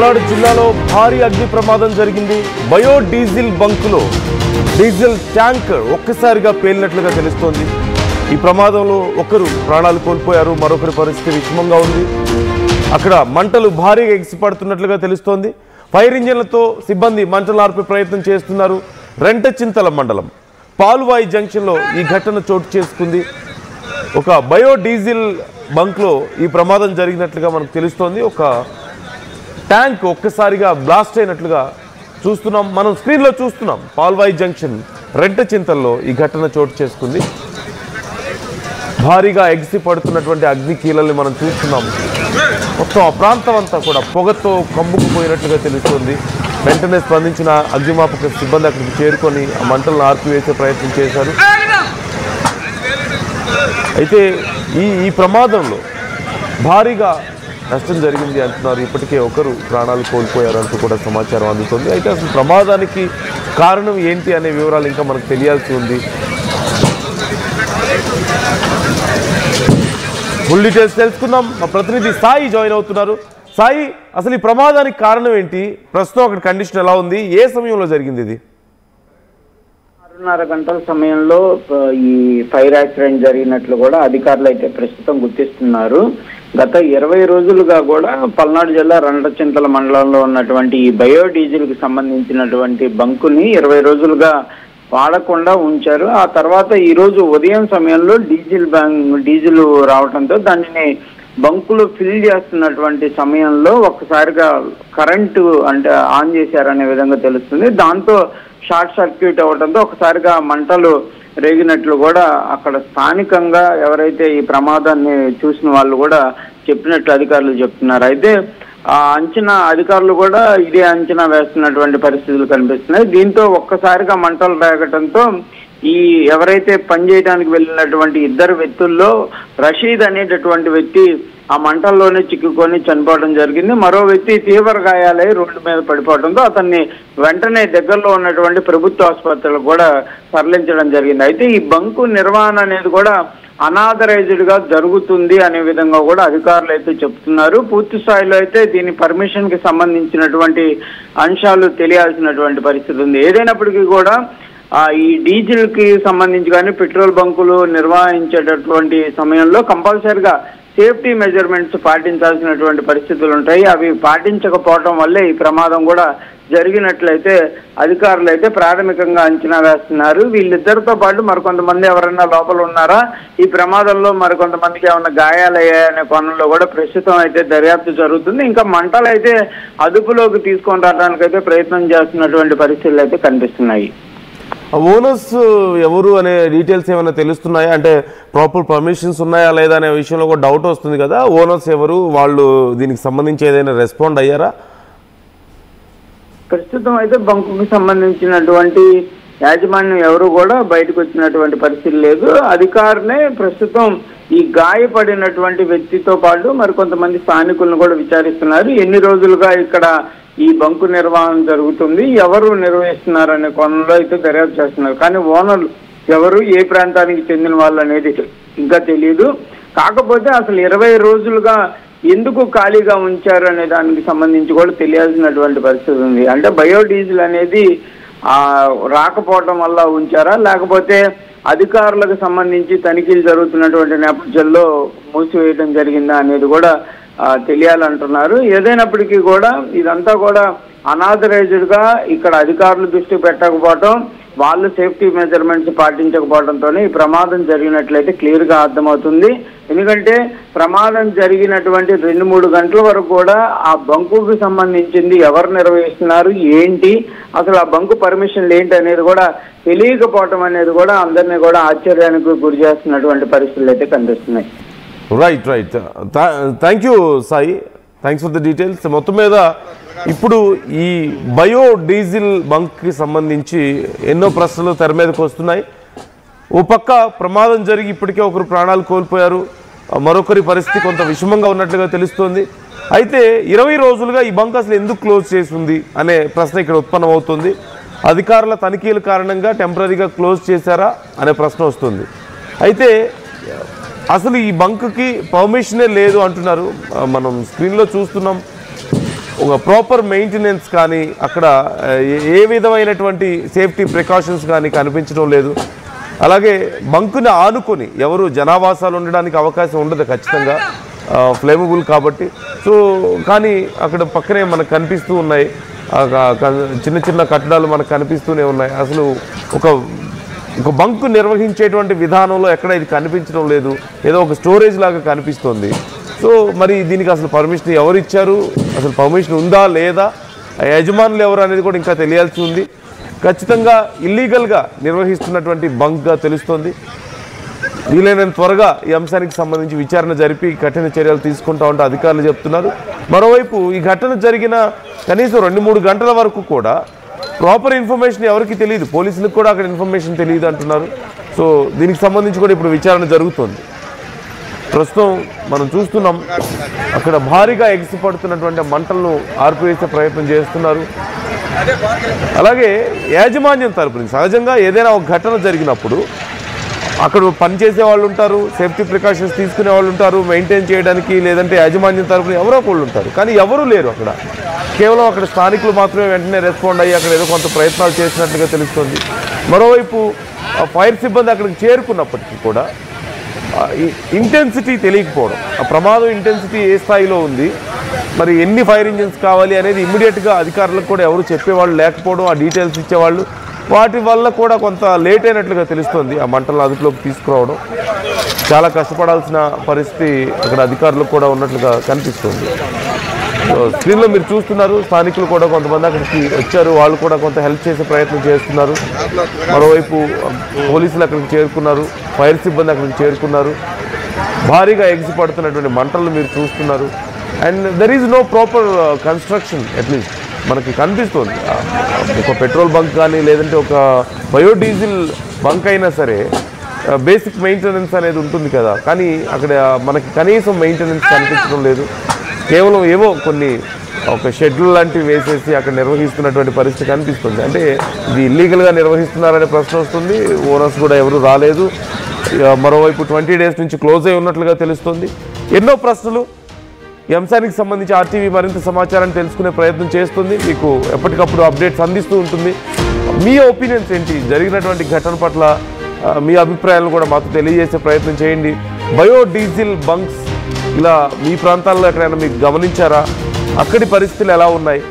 పల్నాడు జిల్లాలో భారీ అగ్ని ప్రమాదం జరిగింది. బయో డీజిల్ బంకులో డీజిల్ ట్యాంకర్ ఒక్కసారిగా పేలినట్లుగా తెలుస్తోంది. ఈ ప్రమాదంలో ఒకరు ప్రాణాలు కోల్పోయారు, మరొకరి పరిస్థితి విషమంగా ఉంది. అక్కడ మంటలు భారీగా ఎగిసిపడుతున్నట్లుగా తెలుస్తోంది. ఫైర్ ఇంజిన్లతో సిబ్బంది మంటలు ఆర్పే ప్రయత్నం చేస్తున్నారు. రెంటచింతల మండలం పాలువాయి జంక్షన్లో ఈ ఘటన చోటు చేసుకుంది. ఒక బయో డీజిల్ బంక్లో ఈ ప్రమాదం జరిగినట్లుగా మనకు తెలుస్తోంది. ఒక ట్యాంక్ ఒక్కసారిగా బ్లాస్ట్ అయినట్లుగా చూస్తున్నాం, మనం స్క్రీన్లో చూస్తున్నాం. పాల్వాయి జంక్షన్ రెంటచింతల్లో ఈ ఘటన చోటు చేసుకుంది. భారీగా ఎగిసి పడుతున్నటువంటి అగ్ని కీలల్ని మనం చూస్తున్నాం. మొత్తం ఆ ప్రాంతం అంతా కూడా పొగతో కమ్ముకుపోయినట్లుగా తెలుస్తుంది. వెంటనే స్పందించిన అగ్నిమాపక సిబ్బంది అక్కడికి చేరుకొని ఆ మంటలను ఆర్పివేసే ప్రయత్నం చేశారు. అయితే ఈ ప్రమాదంలో భారీగా నష్టం జరిగింది అంటున్నారు. ఇప్పటికే ఒకరు ప్రాణాలు కోల్పోయారు అంటూ కూడా సమాచారం అందుతుంది. అయితే అసలు ప్రమాదానికి కారణం ఏంటి అనే వివరాలు ఇంకా మనకు తెలియాల్సి ఉంది. ఫుల్ డీటెయిల్స్ తెలుసుకుందాం. మా ప్రతినిధి సాయి జాయిన్ అవుతున్నారు. సాయి, అసలు ఈ ప్రమాదానికి కారణం ఏంటి? ప్రస్తుతం అక్కడ కండిషన్ ఎలా ఉంది? ఏ సమయంలో జరిగింది ఇది? 6:30 గంటల సమయంలో ఈ ఫైర్ యాక్సిడెంట్ జరిగినట్లు కూడా అధికారులు అయితే ప్రస్తుతం గుర్తిస్తున్నారు. గత 20 రోజులుగా కూడా పల్నాడు జిల్లా రెంటచింతల మండలంలో ఉన్నటువంటి ఈ బయోడీజిల్ కి సంబంధించినటువంటి బంకుని 20 రోజులుగా వాడకుండా ఉంచారు. ఆ తర్వాత ఈ రోజు ఉదయం సమయంలో డీజిల్ రావడంతో దానిని బంకులు ఫిల్ చేస్తున్నటువంటి సమయంలో ఒక్కసారిగా కరెంటు అంటే ఆన్ చేశారనే విధంగా తెలుస్తుంది. దాంతో షార్ట్ సర్క్యూట్ అవ్వడంతో ఒకసారిగా మంటలు రేగినట్లు కూడా అక్కడ స్థానికంగా ఎవరైతే ఈ ప్రమాదాన్ని చూసిన వాళ్ళు కూడా చెప్పినట్లు అధికారులు చెప్తున్నారు. అయితే ఆ అంచనా అధికారులు కూడా ఇదే అంచనా వేస్తున్నటువంటి పరిస్థితులు కనిపిస్తున్నాయి. దీంతో ఒక్కసారిగా మంటలు రేగటంతో ఈ ఎవరైతే పనిచేయడానికి వెళ్ళినటువంటి ఇద్దరు వ్యక్తుల్లో రషీద్ అనేటటువంటి వ్యక్తి ఆ మంటల్లోనే చిక్కుకొని చనిపోవడం జరిగింది. మరో వ్యక్తి తీవ్ర గాయాలై రోడ్డు మీద పడిపోవడంతో అతన్ని వెంటనే దగ్గరలో ఉన్నటువంటి ప్రభుత్వ ఆసుపత్రులకు కూడా తరలించడం జరిగింది. అయితే ఈ బంకు నిర్వహణ అనేది కూడా అనాథరైజ్డ్ గా జరుగుతుంది అనే విధంగా కూడా అధికారులు అయితే చెప్తున్నారు. పూర్తి స్థాయిలో అయితే దీని పర్మిషన్ కి సంబంధించినటువంటి అంశాలు తెలియాల్సినటువంటి పరిస్థితి ఉంది. ఏదైనప్పటికీ కూడా ఈ డీజిల్ కి సంబంధించి కానీ పెట్రోల్ బంకులు నిర్వహించేటటువంటి సమయంలో కంపల్సరిగా సేఫ్టీ మెజర్మెంట్స్ పాటించాల్సినటువంటి పరిస్థితులు ఉంటాయి. అవి పాటించకపోవడం వల్లే ఈ ప్రమాదం కూడా జరిగినట్లయితే అధికారులు అయితే ప్రాథమికంగా అంచనా వేస్తున్నారు. వీళ్ళిద్దరితో పాటు మరికొంతమంది ఎవరైనా లోపల ఉన్నారా, ఈ ప్రమాదంలో మరికొంతమందికి ఏమైనా గాయాలయ్యాయనే కోణంలో కూడా ప్రస్తుతం అయితే దర్యాప్తు జరుగుతుంది. ఇంకా మంటలు అయితే అదుపులోకి తీసుకొని రావడానికి అయితే ప్రయత్నం చేస్తున్నటువంటి పరిస్థితులు అయితే కనిపిస్తున్నాయి. ఓనర్స్ ఎవరు అనే డీటెయిల్స్ ఏమైనా తెలుస్తున్నాయా? అంటే ప్రాపర్ పర్మిషన్స్ ఉన్నాయా లేదా అనే విషయంలో కూడా డౌట్ వస్తుంది కదా. ఓనర్స్ ఎవరు, వాళ్ళు దీనికి సంబంధించి ఏదైనా రెస్పాండ్ అయ్యారా? ప్రస్తుతం అయితే బంకుకు సంబంధించినటువంటి యాజమాన్యం ఎవరు కూడా బయటకు వచ్చినటువంటి పరిస్థితి లేదు. అధికారులే ప్రస్తుతం ఈ గాయపడినటువంటి వ్యక్తితో పాటు మరికొంతమంది స్థానికులను కూడా విచారిస్తున్నారు. ఎన్ని రోజులుగా ఇక్కడ ఈ బంకు నిర్వహణ జరుగుతుంది, ఎవరు నిర్వహిస్తున్నారు అనే కోణంలో అయితే దర్యాప్తు చేస్తున్నారు. కానీ ఓనర్లు ఎవరు, ఏ ప్రాంతానికి చెందిన వాళ్ళు అనేది ఇంకా తెలియదు. కాకపోతే అసలు 20 రోజులుగా ఎందుకు ఖాళీగా ఉంచారు అనే దానికి సంబంధించి కూడా తెలియాల్సినటువంటి పరిస్థితి ఉంది. అంటే బయోడీజిల్ అనేది రాకపోవడం వల్ల ఉంచారా, లేకపోతే అధికారులకు సంబంధించి తనిఖీలు జరుగుతున్నటువంటి నేపథ్యంలో మూసివేయడం జరిగిందా అనేది కూడా తెలియాలంటున్నారు. ఏదైనప్పటికీ కూడా ఇదంతా కూడా అనాథరైజ్డ్ గా ఇక్కడ అధికారులు దృష్టి పెట్టకపోవడం, వాళ్ళు సేఫ్టీ మెజర్మెంట్స్ పాటించకపోవడంతోనే ఈ ప్రమాదం జరిగినట్లయితే క్లియర్ గా అర్థమవుతుంది. ఎందుకంటే ప్రమాదం జరిగినటువంటి 2-3 గంటల వరకు కూడా ఆ బంకుకు సంబంధించింది ఎవరు నిర్వహిస్తున్నారు, ఏంటి, అసలు ఆ బంకు పర్మిషన్లు ఏంటి అనేది కూడా తెలియకపోవటం అనేది కూడా అందరినీ కూడా ఆశ్చర్యానికి గురి చేస్తున్నటువంటి పరిస్థితులు అయితే కనిపిస్తున్నాయి. Right. Thank you Sai, thanks for the details. మొత్తం మీద ఇప్పుడు ఈ బయో డీజిల్ బంక్కి సంబంధించి ఎన్నో ప్రశ్నలు తెర మీదకి వస్తున్నాయి. ఓ పక్క ప్రమాదం జరిగి ఇప్పటికే ఒకరు ప్రాణాలు కోల్పోయారు, మరొకరి పరిస్థితి కొంత విషమంగా ఉన్నట్లుగా తెలుస్తోంది. అయితే 20 రోజులుగా ఈ బంక్ అసలు ఎందుకు క్లోజ్ చేసి ఉంది అనే ప్రశ్న ఇక్కడ ఉత్పన్నమవుతుంది. అధికారుల తనిఖీల కారణంగా టెంపరీగా క్లోజ్ చేశారా అనే ప్రశ్న వస్తుంది. అయితే అసలు ఈ బంక్కి పర్మిషనే లేదు అంటున్నారు. మనం స్క్రీన్లో చూస్తున్నాం. ఒక ప్రాపర్ మెయింటెనెన్స్ కానీ అక్కడ ఏ విధమైనటువంటి సేఫ్టీ ప్రికాషన్స్ కానీ కనిపించడం లేదు. అలాగే బంకుని ఆనుకొని ఎవరు జనావాసాలు ఉండడానికి అవకాశం ఉండదు ఖచ్చితంగా, ఫ్లేమబుల్ కాబట్టి. సో కానీ అక్కడ పక్కనే మనకు కనిపిస్తూ ఉన్నాయి చిన్న చిన్న కట్టడాలు మనకు కనిపిస్తూనే ఉన్నాయి. అసలు ఒక బంకు నిర్వహించేటువంటి విధానంలో ఎక్కడ ఇది కనిపించడం లేదు, ఏదో ఒక స్టోరేజ్ లాగా కనిపిస్తుంది. సో మరి దీనికి అసలు పర్మిషన్ ఎవరు ఇచ్చారు, అసలు పర్మిషన్ ఉందా లేదా, యజమానులు ఎవరు అనేది కూడా ఇంకా తెలియాల్సి ఉంది. ఖచ్చితంగా ఇల్లీగల్గా నిర్వహిస్తున్నటువంటి బంక్గా తెలుస్తోంది. వీలైనంత త్వరగా ఈ అంశానికి సంబంధించి విచారణ జరిపి కఠిన చర్యలు తీసుకుంటామంటే అధికారులు చెప్తున్నారు. మరోవైపు ఈ ఘటన జరిగిన కనీసం 2-3 గంటల వరకు కూడా ప్రాపర్ ఇన్ఫర్మేషన్ ఎవరికి తెలియదు, పోలీసులకు కూడా అక్కడ ఇన్ఫర్మేషన్ తెలియదు అంటున్నారు. సో దీనికి సంబంధించి కూడా ఇప్పుడు విచారణ జరుగుతుంది. ప్రస్తుతం మనం చూస్తున్నాం అక్కడ భారీగా ఎగిసిపడుతున్నటువంటి మంటలను ఆర్పివేసే ప్రయత్నం చేస్తున్నారు. అలాగే యాజమాన్యం తరపు నుంచి సహజంగా ఏదైనా ఒక ఘటన జరిగినప్పుడు అక్కడ పనిచేసే వాళ్ళు ఉంటారు, సేఫ్టీ ప్రికాషన్స్ తీసుకునే వాళ్ళు ఉంటారు, మెయింటైన్ చేయడానికి, లేదంటే యాజమాన్యం తరపున ఎవరో ఒకళ్ళు ఉంటారు. కానీ ఎవరూ లేరు అక్కడ. కేవలం అక్కడ స్థానికులు మాత్రమే వెంటనే రెస్పాండ్ అయ్యి అక్కడ ఏదో కొంత ప్రయత్నాలు చేసినట్లుగా తెలుస్తుంది. మరోవైపు ఫైర్ సిబ్బంది అక్కడికి చేరుకున్నప్పటికీ కూడా ఇంటెన్సిటీ తెలియకపోవడం, ఆ ప్రమాదం ఇంటెన్సిటీ ఏ స్థాయిలో ఉంది, మరి ఎన్ని ఫైర్ ఇంజిన్స్ కావాలి అనేది ఇమ్మీడియట్గా అధికారులకు కూడా ఎవరు చెప్పేవాళ్ళు లేకపోవడం, ఆ డీటెయిల్స్ ఇచ్చేవాళ్ళు, వాటి వల్ల కూడా కొంత లేట్ అయినట్లుగా తెలుస్తుంది. ఆ మంటలను అదుపులోకి తీసుకురావడం చాలా కష్టపడాల్సిన పరిస్థితి అక్కడ అధికారులకు కూడా ఉన్నట్లుగా కనిపిస్తుంది. స్క్రీన్లో మీరు చూస్తున్నారు, స్థానికులు కూడా కొంతమంది అక్కడికి వచ్చారు, వాళ్ళు కూడా కొంత హెల్ప్ చేసే ప్రయత్నం చేస్తున్నారు. మరోవైపు పోలీసులు అక్కడికి చేరుకున్నారు, ఫైర్ సిబ్బంది అక్కడికి చేరుకున్నారు. భారీగా ఎగిసిపడుతున్నటువంటి మంటలను మీరు చూస్తున్నారు. And there is no proper construction, at least మనకి కనిపిస్తుంది. ఒక పెట్రోల్ బంక్ కానీ లేదంటే ఒక బయోడీజిల్ బంక్ అయినా సరే బేసిక్ మెయింటెనెన్స్ అనేది ఉంటుంది కదా, కానీ అక్కడ మనకి కనీసం మెయింటెనెన్స్ కనిపించడం లేదు. కేవలం ఏవో కొన్ని ఒక షెడ్యూల్ లాంటివి వేసేసి అక్కడ నిర్వహిస్తున్నటువంటి పరిస్థితి కనిపిస్తుంది. అంటే ఇది ఇల్లీగల్గా నిర్వహిస్తున్నారనే ప్రశ్న వస్తుంది. ఓనర్స్ కూడా ఎవరు రాలేదు. మరోవైపు 20 days నుంచి క్లోజ్ అయి ఉన్నట్లుగా తెలుస్తుంది. ఎన్నో ప్రశ్నలు. ఈ అంశానికి సంబంధించి RTV మరింత సమాచారాన్ని తెలుసుకునే ప్రయత్నం చేస్తుంది, మీకు ఎప్పటికప్పుడు అప్డేట్స్ అందిస్తూ ఉంటుంది. మీ ఒపీనియన్స్ ఏంటి, జరిగినటువంటి ఘటన పట్ల మీ అభిప్రాయాలను కూడా మాతో తెలియజేసే ప్రయత్నం చేయండి. బయోడీజిల్ బంక్స్ ఇలా మీ ప్రాంతాల్లో ఎక్కడైనా మీకు గమనించారా, అక్కడి పరిస్థితులు ఎలా ఉన్నాయి,